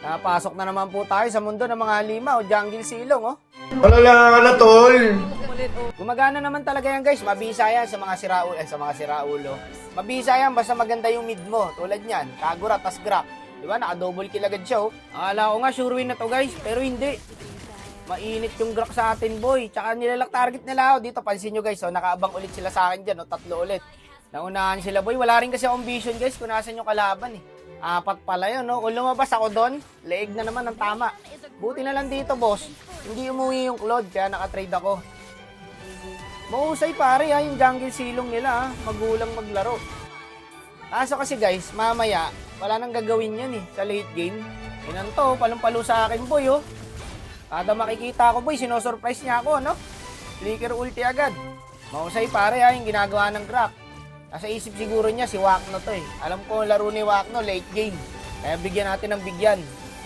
Napasok na naman po tayo sa mundo ng mga halimaw, jungle silong, oh. Malala ka na, tol. Gumagana naman talaga yan, guys. Mabisa yan sa mga siraulo. Mabisa yan, basta maganda yung mid mo. Tulad niyan, Kagura, tas Grak. Diba, naka-double kill agad siya, oh. Akala ko nga, sure win na to, guys. Pero hindi. Mainit yung Grak sa atin, boy. Tsaka nilalak target nila, oh. Dito, pansin nyo, guys, oh. Nakaabang ulit sila sa akin dyan, oh. 3 ulit. Naunahan sila, boy. Wala rin kasi akong vision, guys, kung nasan yung kalaban, eh. 4 pala yun, no? Kung lumabas ako doon, leeg na naman ng tama. Buti na lang dito, boss. Hindi umuwi yung Claude, kaya nakatrade ako. Mahusay pare, ha, yung jungle silong nila, ha? Magulang maglaro. Kaso kasi, guys, mamaya, wala nang gagawin yan, eh, sa late game. Inan to, palumpalo sa akin, boy, oh. Kada makikita ko, boy, sinosurprise niya ako, no? Flicker ulti agad. Mahusay pare, ha, yung ginagawa ng Grak. Nasa isip siguro niya si Wakno to, eh. Alam ko laro ni Wakno late game. Kaya bigyan natin ng bigyan.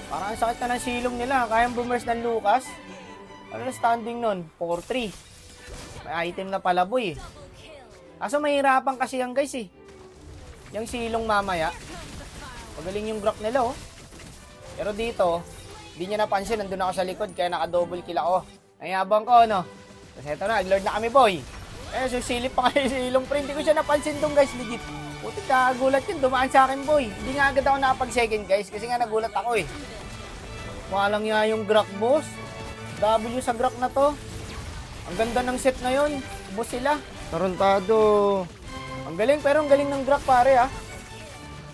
Parang ang sakit na ng silong nila. Kayang boomers ng Lucas. Ano na standing nun? 4-3. May item na pala, boy, eh. Kaso mahirapan kasi yan, guys, eh. Yung silong mamaya. Magaling yung Grak nila, oh. Pero dito, hindi niya napansin. Nandun ako sa likod kaya naka-double kill ako. Nayabang ko, no? Kasi eto na, lord na kami, boy. Susilip pa kayo sa ilong pre. Hindi ko siya napansin dong, guys, legit. Puti kagulat yun, dumaan sa akin, boy. Hindi nga agad ako nakapag-second, guys, kasi nga nagulat ako, eh. Mukha lang nga yung Grak, boss. W sa Grak na to. Ang ganda ng set na yun. Boss sila. Tarantado. Ang galing, pero ang galing ng Grak, pare, ah.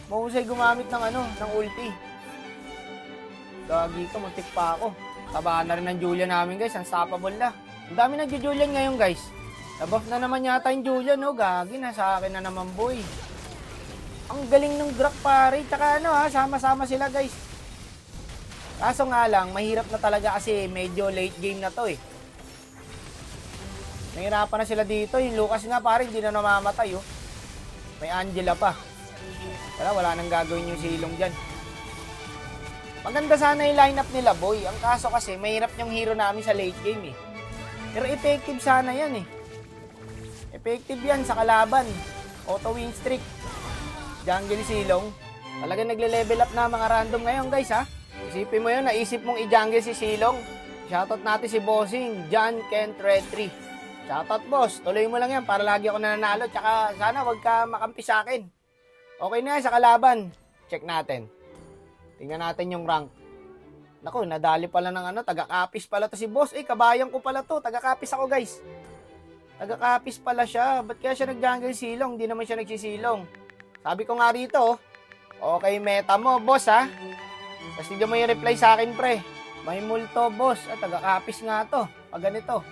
Mahusay gumamit ng ng ulti. Gagi ka, muntik pa ako. Tabahan na rin ng Julian namin, guys. Unstoppable na. Ang dami nag-Julian ngayon, guys. Nabuff na naman yata yung Julian, no? Gagi, nasa akin na naman, boy. Ang galing ng Grak, pare. Tsaka sama-sama sila, guys. Kaso nga lang, mahirap na talaga kasi medyo late game na to, eh. Nahirapan na sila dito. Yung Lucas nga, pare, hindi na namamatay, oh. May Angela pa. Wala nang gagawin yung silong dyan. Maganda sana yung lineup nila, boy. Ang kaso kasi, mahirap yung hero namin sa late game, eh. Pero effective sana yan, eh. Effective yan sa kalaban. Auto win streak. Jungle silong. Talaga nagle-level up na mga random ngayon, guys, ha. Isipin mo yun, naisip mong i-jungle si silong. Shoutout natin si Bossing, John Kent Red 3. Shoutout, boss. Tuloy mo lang yan para lagi ako nananalo. Tsaka sana wag ka makampi sa akin. Okay na yan sa kalaban. Check natin. Tingnan natin yung rank. Naku, nadali pala ng taga-kapis pala to si boss. Kabayan ko pala to. Taga-kapis ako, guys. Taga-kapis pala siya. Ba't kaya siya nag-jungle silong? Hindi naman siya nagsisilong. Sabi ko nga rito, okay, meta mo, boss, ha? Tapos hindi mo yung reply sa akin, pre. May multo, boss. Taga-kapis nga to. Pag ganito.